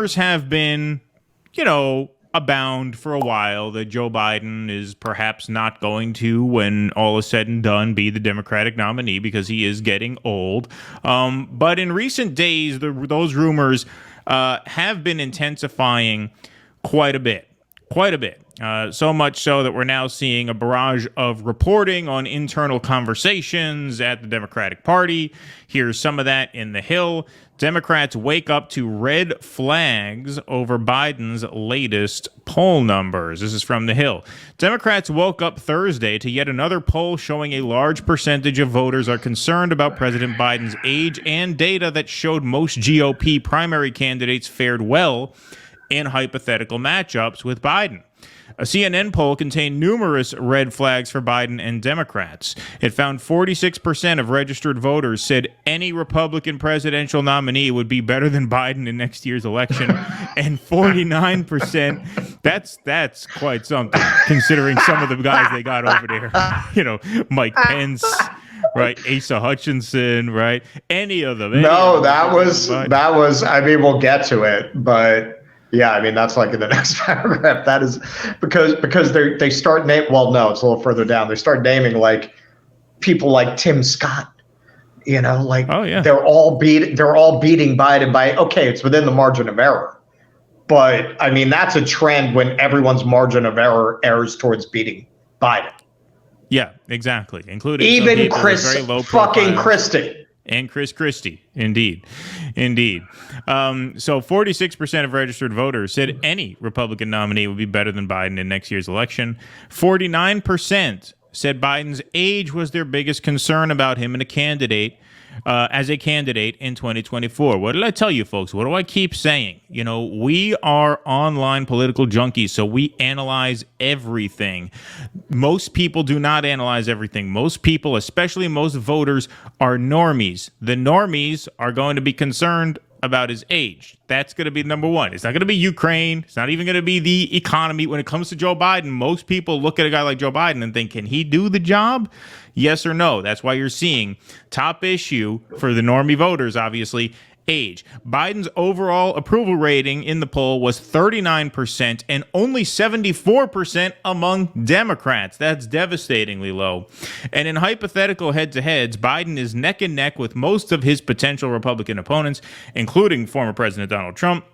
rumors have been, abound for a while that Joe Biden is perhaps not going to, when all is said and done, be the Democratic nominee because he is getting old. But in recent days, those rumors have been intensifying quite a bit. So much so that we're now seeing a barrage of reporting on internal conversations at the Democratic Party. Here's some of that in the Hill. Democrats wake up to red flags over Biden's latest poll numbers. This is from the Hill. Democrats woke up Thursday to yet another poll showing a large percentage of voters are concerned about President Biden's age and data that showed most GOP primary candidates fared well in hypothetical matchups with Biden. A CNN poll contained numerous red flags for Biden and Democrats. It found 46% of registered voters said any Republican presidential nominee would be better than Biden in next year's election, and 49%. That's quite something, considering some of the guys they got over there. Mike Pence. Right, Asa Hutchinson, right? Any of them. That was. I mean, we'll get to it, but. Yeah, I mean, that's like in the next paragraph. That is because they start well, no, it's a little further down. They start naming like people like Tim Scott, oh, yeah. they're all beating Biden by, okay, it's within the margin of error. But I mean, that's a trend when everyone's margin of error errs towards beating Biden. Yeah, exactly. Including even Chris fucking Christie. And Chris Christie, indeed. So 46% of registered voters said any Republican nominee would be better than Biden in next year's election. 49% said Biden's age was their biggest concern about him as a candidate in 2024. What did I tell you, folks? What do I keep saying? We are online political junkies, so we analyze everything. Most people do not analyze everything. Most people, especially most voters, are normies. The normies are going to be concerned about his age. That's going to be number one. It's not going to be Ukraine. It's not even going to be the economy. When it comes to Joe Biden, most people look at a guy like Joe Biden and think, can he do the job? Yes or no? That's why you're seeing top issue for the normie voters, obviously, age. Biden's overall approval rating in the poll was 39% and only 74% among Democrats. That's devastatingly low. And in hypothetical head-to-heads, Biden is neck and neck with most of his potential Republican opponents, including former President Donald Trump,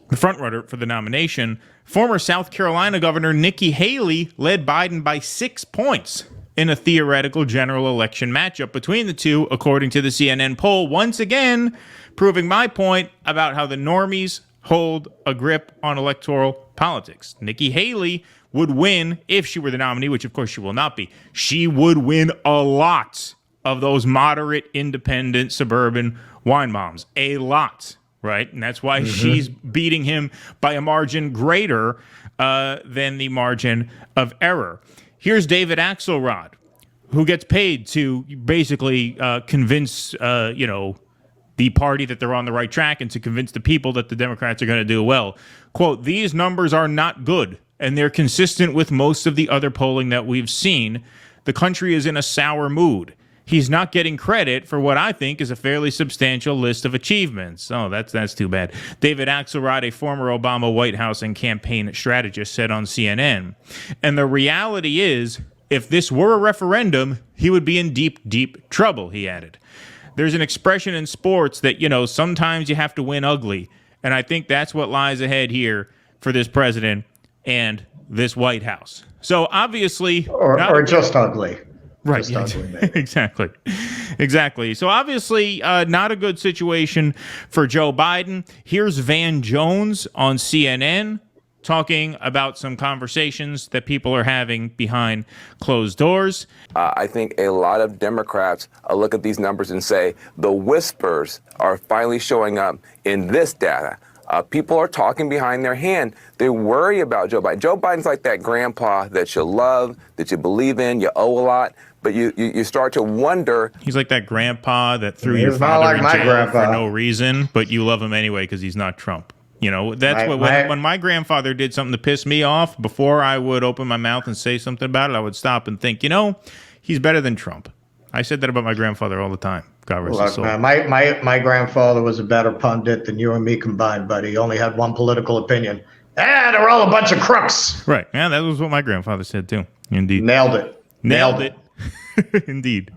the frontrunner for the nomination. Former South Carolina Governor Nikki Haley led Biden by 6 points in a theoretical general election matchup between the two, according to the CNN poll, once again proving my point about how the normies hold a grip on electoral politics. Nikki Haley would win if she were the nominee, which of course she will not be. She would win a lot of those moderate, independent, suburban wine moms. A lot, right? And that's why she's beating him by a margin greater than the margin of error. Here's David Axelrod, who gets paid to basically convince, the party that they're on the right track and to convince the people that the Democrats are going to do well. Quote, these numbers are not good, and they're consistent with most of the other polling that we've seen. The country is in a sour mood. He's not getting credit for what I think is a fairly substantial list of achievements. Oh, that's too bad. David Axelrod, a former Obama White House and campaign strategist, said on CNN. And the reality is, if this were a referendum, he would be in deep, deep trouble, he added. There's an expression in sports that, sometimes you have to win ugly. And I think that's what lies ahead here for this president and this White House. So obviously... Or just ugly. Right. Yeah, Exactly. So obviously not a good situation for Joe Biden. Here's Van Jones on CNN talking about some conversations that people are having behind closed doors. I think a lot of Democrats look at these numbers and say the whispers are finally showing up in this data. People are talking behind their hand. They worry about Joe Biden. Joe Biden's like that grandpa that you love, that you believe in, you owe a lot, but you start to wonder. He's like that grandpa that threw your father in jail for no reason, but you love him anyway because he's not Trump. That's when my grandfather did something to piss me off, before I would open my mouth and say something about it, I would stop and think, he's better than Trump. I said that about my grandfather all the time. God rest his Look, soul. man, my grandfather was a better pundit than you and me combined, buddy. He only had one political opinion. They're all a bunch of crooks. Right. Yeah, that was what my grandfather said too. Indeed. Nailed it. Nailed it. Indeed.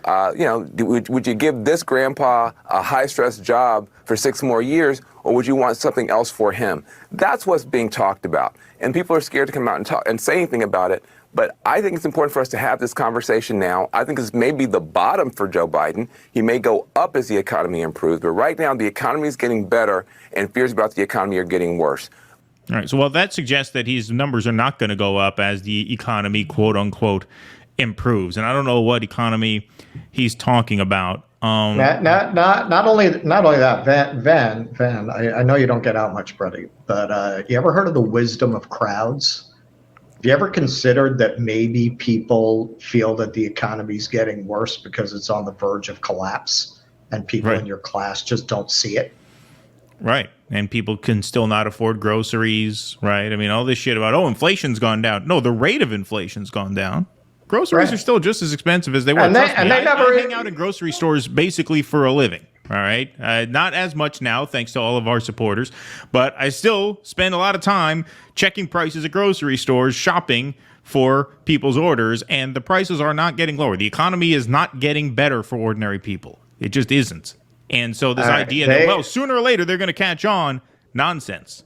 Would you give this grandpa a high-stress job for 6 more years, or would you want something else for him? That's what's being talked about. And people are scared to come out and talk and say anything about it. But I think it's important for us to have this conversation now. I think this may be the bottom for Joe Biden. He may go up as the economy improves. But right now, the economy is getting better, and fears about the economy are getting worse. All right. So, well, that suggests that his numbers are not going to go up as the economy, quote unquote, improves. And I don't know what economy he's talking about. Not only that, Van. I know you don't get out much, buddy, but you ever heard of the wisdom of crowds? Have you ever considered that maybe people feel that the economy's getting worse because it's on the verge of collapse, and people in your class just don't see it? Right. And people can still not afford groceries, right? I mean, all this shit about, inflation's gone down. No, the rate of inflation's gone down. Groceries are still just as expensive as they were. I hang out in grocery stores basically for a living. All right. Not as much now, thanks to all of our supporters, but I still spend a lot of time checking prices at grocery stores, shopping for people's orders, and the prices are not getting lower. The economy is not getting better for ordinary people. It just isn't. And so this idea that, sooner or later they're going to catch on, nonsense.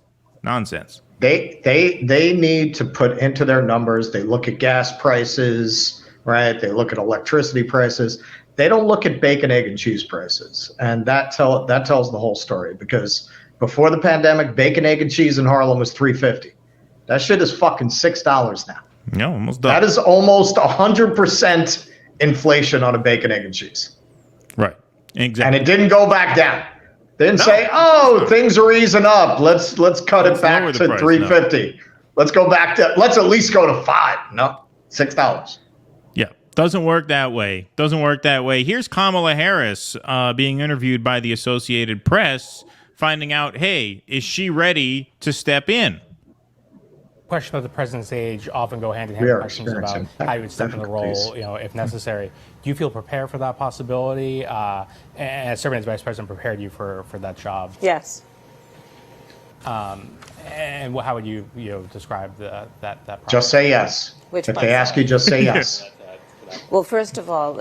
They need to put into their numbers. They look at gas prices, right? They look at electricity prices. They don't look at bacon, egg, and cheese prices. And that tells the whole story, because before the pandemic, bacon, egg, and cheese in Harlem was $3.50. That shit is fucking $6 now. No, almost done. That is almost 100% inflation on a bacon, egg, and cheese. Right. Exactly. And it didn't go back down. Didn't say, things are easing up. Let's cut it back to $3.50. No. Let's at least go to $5. No, $6. Yeah, doesn't work that way. Here's Kamala Harris being interviewed by the Associated Press, finding out, hey, is she ready to step in? Questions about the president's age often go hand in hand with questions about how you would step in the role, if necessary. Do you feel prepared for that possibility? And serving as vice president prepared you for that job? Yes. And how would you describe that process? Just say yes. If they ask you, just say yes. Well, first of all,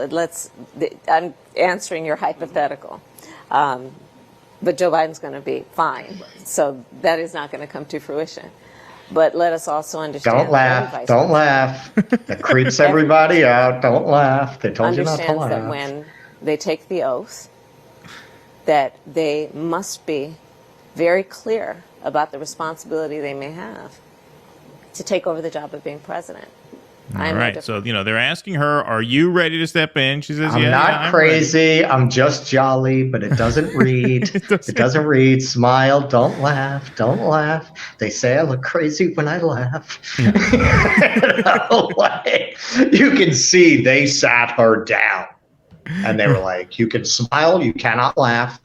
I'm answering your hypothetical. But Joe Biden's going to be fine. So that is not going to come to fruition. But let us also understand. Don't laugh. That creeps everybody out. Don't laugh. They told you not to laugh. Understands that when they take the oath, that they must be very clear about the responsibility they may have to take over the job of being president. All right. So, they're asking her, are you ready to step in? She says, I'm not crazy. I'm just jolly, but it doesn't read. It doesn't read. Smile. Don't laugh. They say I look crazy when I laugh. You can see they sat her down and they were like, you can smile. You cannot laugh.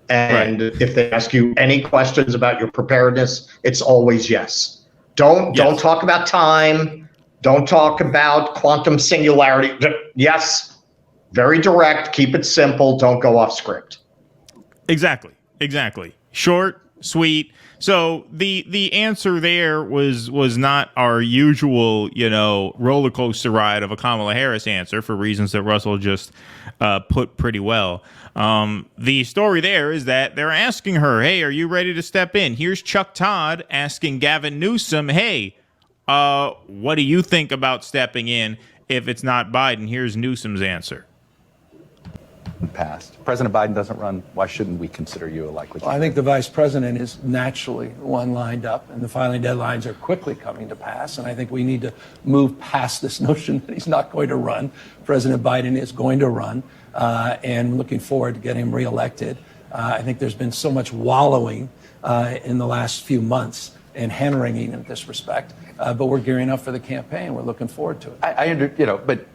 And if they ask you any questions about your preparedness, it's always yes. Don't talk about time. Don't talk about quantum singularity. Yes, very direct. Keep it simple. Don't go off script. Exactly. Short, sweet. So the answer there was not our usual, roller coaster ride of a Kamala Harris answer for reasons that Russell just put pretty well. The story there is that they're asking her, hey, are you ready to step in? Here's Chuck Todd asking Gavin Newsom, hey, what do you think about stepping in if it's not Biden? Here's Newsom's answer. Passed. President Biden doesn't run. Why shouldn't we consider you a likely candidate? I think the vice president is naturally the one lined up, and the filing deadlines are quickly coming to pass. And I think we need to move past this notion that he's not going to run. President Biden is going to run, and looking forward to getting him reelected. I think there's been so much wallowing in the last few months and hand-wringing in this respect, but we're gearing up for the campaign. We're looking forward to it. But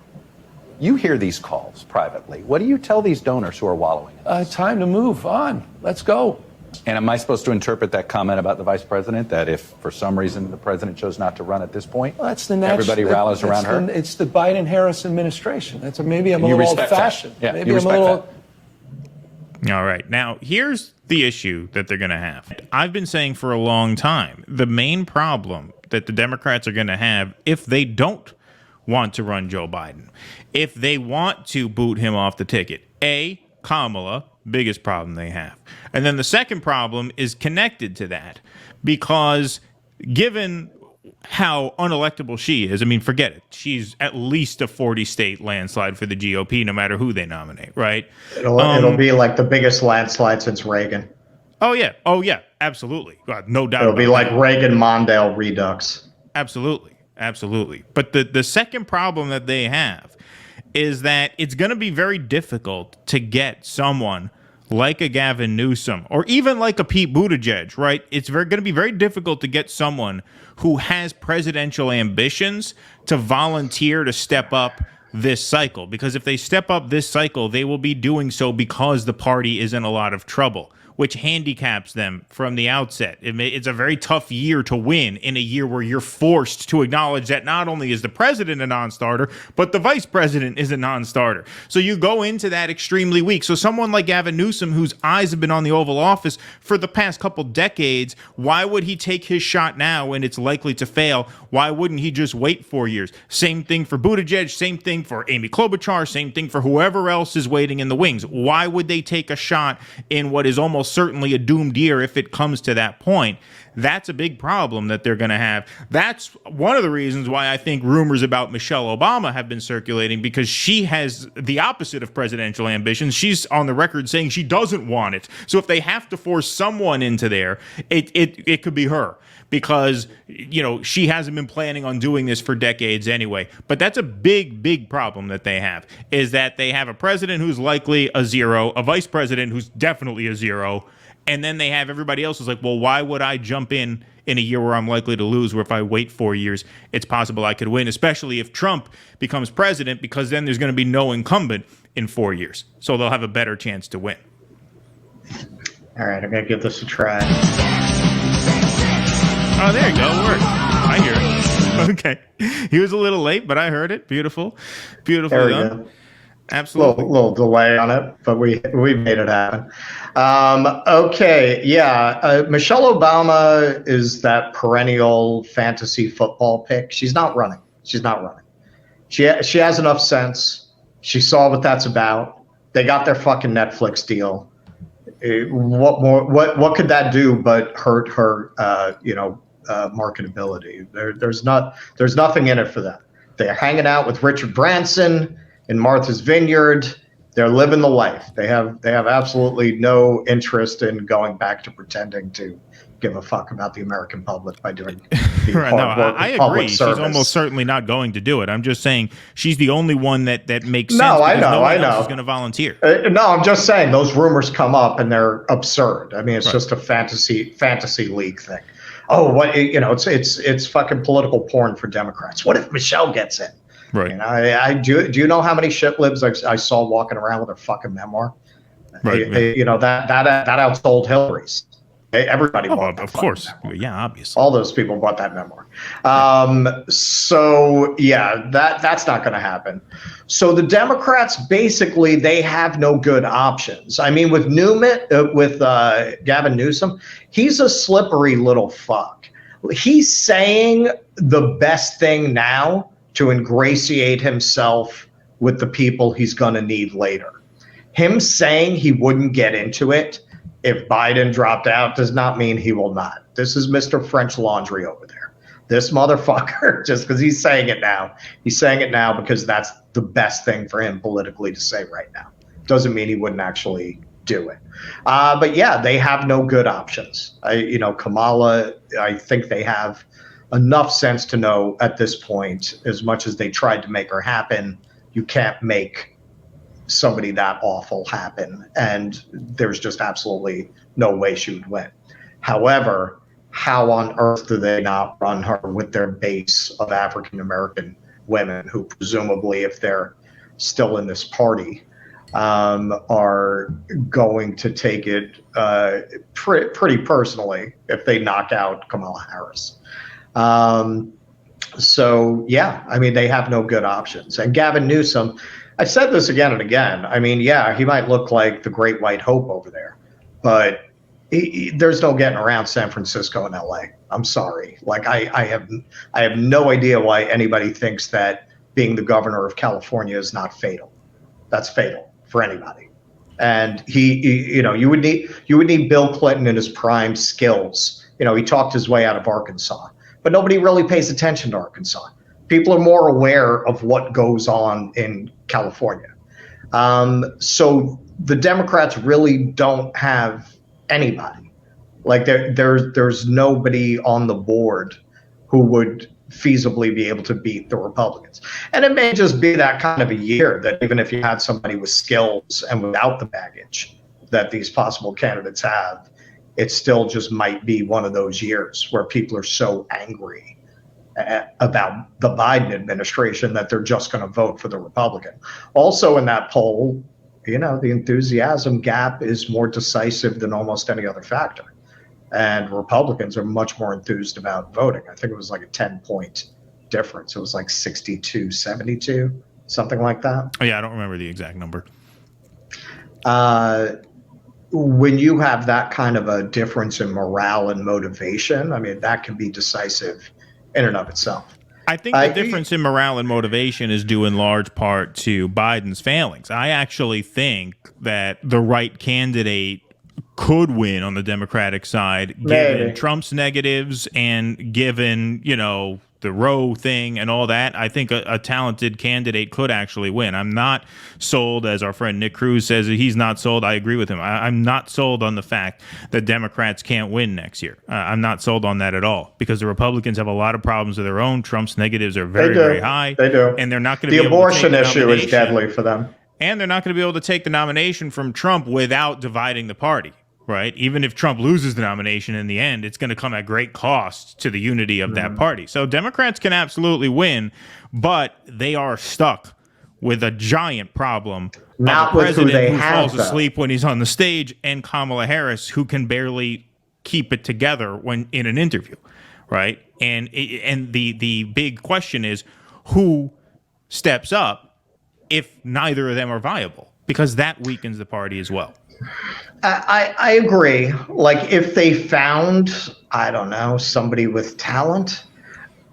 you hear these calls privately. What do you tell these donors who are wallowing in this? Time to move on. Let's go. And am I supposed to interpret that comment about the vice president that if for some reason the president chose not to run at this point, that's the everybody rallies around her? It's the Biden-Harris administration. Maybe I'm a little old-fashioned. Yeah, maybe I'm a little All right. Now, here's the issue that they're going to have. I've been saying for a long time, the main problem that the Democrats are going to have if they don't want to run Joe Biden, if they want to boot him off the ticket, Kamala, biggest problem they have. And then the second problem is connected to that, because given how unelectable she is, I mean, forget it. She's at least a 40-state landslide for the GOP, no matter who they nominate, right? It'll be like the biggest landslide since Reagan. Oh, yeah. Absolutely. No doubt. It'll be like Reagan-Mondale redux. Absolutely. But the second problem that they have is that it's going to be very difficult to get someone like a Gavin Newsom or even like a Pete Buttigieg, right? It's going to be very difficult to get someone who has presidential ambitions to volunteer to step up this cycle, because if they step up this cycle, they will be doing so because the party is in a lot of trouble, which handicaps them from the outset. It's a very tough year to win in a year where you're forced to acknowledge that not only is the president a non-starter, but the vice president is a non-starter. So you go into that extremely weak. So someone like Gavin Newsom, whose eyes have been on the Oval Office for the past couple decades, why would he take his shot now when it's likely to fail? Why wouldn't he just wait 4 years? Same thing for Buttigieg, same thing for Amy Klobuchar, same thing for whoever else is waiting in the wings. Why would they take a shot in what is almost certainly a doomed year if it comes to that point? That's a big problem that they're going to have. That's one of the reasons why I think rumors about Michelle Obama have been circulating, because she has the opposite of presidential ambitions. She's on the record saying she doesn't want it. So if they have to force someone into there, it could be her, because, you know, she hasn't been planning on doing this for decades anyway. But that's a big problem that they have, is that they have a president who's likely a zero, a vice president who's definitely a zero, and then they have everybody else who's like, well, why would I jump in a year where I'm likely to lose, where if I wait 4 years, it's possible I could win, especially if Trump becomes president, because then there's going to be no incumbent in 4 years. So they'll have a better chance to win. All right, I'm going to give this a try. Oh, there you go. It worked. I hear it. Okay. He was a little late, but I heard it. Beautiful. Beautiful There we done. go. Absolutely. Little delay on it, but we made it happen. Okay, yeah. Michelle Obama is that perennial fantasy football pick. She's not running. She has enough sense. She saw what that's about. They got their fucking Netflix deal. What more? What could that do but hurt her? Marketability. There's nothing in it for them. They're hanging out with Richard Branson in Martha's Vineyard. They're living the life. They have absolutely no interest in going back to pretending to give a fuck about the American public by doing the right, hard work I of agree. public She's service. almost certainly not going to do it. I'm just saying she's the only one that makes sense. No, I because know, no one I else know. is going to volunteer. No, I'm just saying those rumors come up and they're absurd. I mean, it's just a fantasy league thing. Oh, it's fucking political porn for Democrats. What if Michelle gets in? Right. And do you know how many shit libs I saw walking around with their fucking memoir? Right. That outsold Hillary's. Everybody bought that. Of course. Memoir. Yeah, obviously. All those people bought that memoir. So yeah, that's not going to happen. So the Democrats basically, they have no good options. I mean, with Gavin Newsom, he's a slippery little fuck. He's saying the best thing now to ingratiate himself with the people he's going to need later. Him saying he wouldn't get into it if Biden dropped out does not mean he will not. This is Mr. French Laundry over there. This motherfucker, just because he's saying it now because that's the best thing for him politically to say right now. Doesn't mean he wouldn't actually do it. But yeah, they have no good options. Kamala, I think they have enough sense to know at this point, as much as they tried to make her happen, you can't make somebody that awful happen. And there's just absolutely no way she would win. However, how on earth do they not run her with their base of African-American women who presumably, if they're still in this party, are going to take it pretty personally if they knock out Kamala Harris. So yeah, I mean, they have no good options. And Gavin Newsom, I've said this again and again. I mean, yeah, he might look like the great white hope over there, but there's no getting around San Francisco and LA. I'm sorry. Like I have no idea why anybody thinks that being the governor of California is not fatal. That's fatal for anybody. And you would need Bill Clinton in his prime skills. He talked his way out of Arkansas, but nobody really pays attention to Arkansas. People are more aware of what goes on in California. So the Democrats really don't have anybody. Like there's nobody on the board who would feasibly be able to beat the Republicans. And it may just be that kind of a year that even if you had somebody with skills and without the baggage that these possible candidates have, it still just might be one of those years where people are so angry about the Biden administration that they're just going to vote for the Republican. Also in that poll, the enthusiasm gap is more decisive than almost any other factor. And Republicans are much more enthused about voting. I think it was like a 10-point difference. It was like 62-72, something like that. Oh, yeah, I don't remember the exact number. When you have that kind of a difference in morale and motivation, I mean, that can be decisive in and of itself. I think the difference in morale and motivation is due in large part to Biden's failings. I actually think that the right candidate could win on the Democratic side, given Trump's negatives and given, the Roe thing and all that. I think a talented candidate could actually win. I'm not sold, as our friend Nick Cruz says, that he's not sold. I agree with him. I'm not sold on the fact that Democrats can't win next year. I'm not sold on that at all, because the Republicans have a lot of problems of their own. Trump's negatives are very, very high. They do. And they're not going to be able to take the abortion issue is deadly for them. And they're not going to be able to take the nomination from Trump without dividing the party. Right. Even if Trump loses the nomination in the end, it's going to come at great cost to the unity of that party. So Democrats can absolutely win, but they are stuck with a giant problem. Not with who they have, falls asleep when he's on the stage, and Kamala Harris, who can barely keep it together when in an interview. Right. And the big question is who steps up if neither of them are viable, because that weakens the party as well. I agree. Like if they found, I don't know, somebody with talent,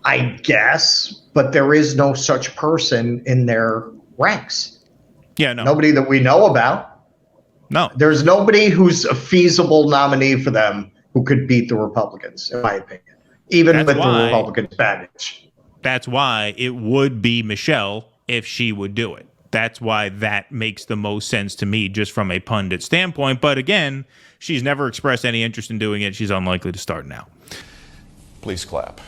I guess, but there is no such person in their ranks. Yeah, no. Nobody that we know about. No. There's nobody who's a feasible nominee for them who could beat the Republicans, in my opinion, even with the Republicans' baggage. That's why it would be Michelle if she would do it. That's why that makes the most sense to me, just from a pundit standpoint. But again, she's never expressed any interest in doing it. She's unlikely to start now. Please clap.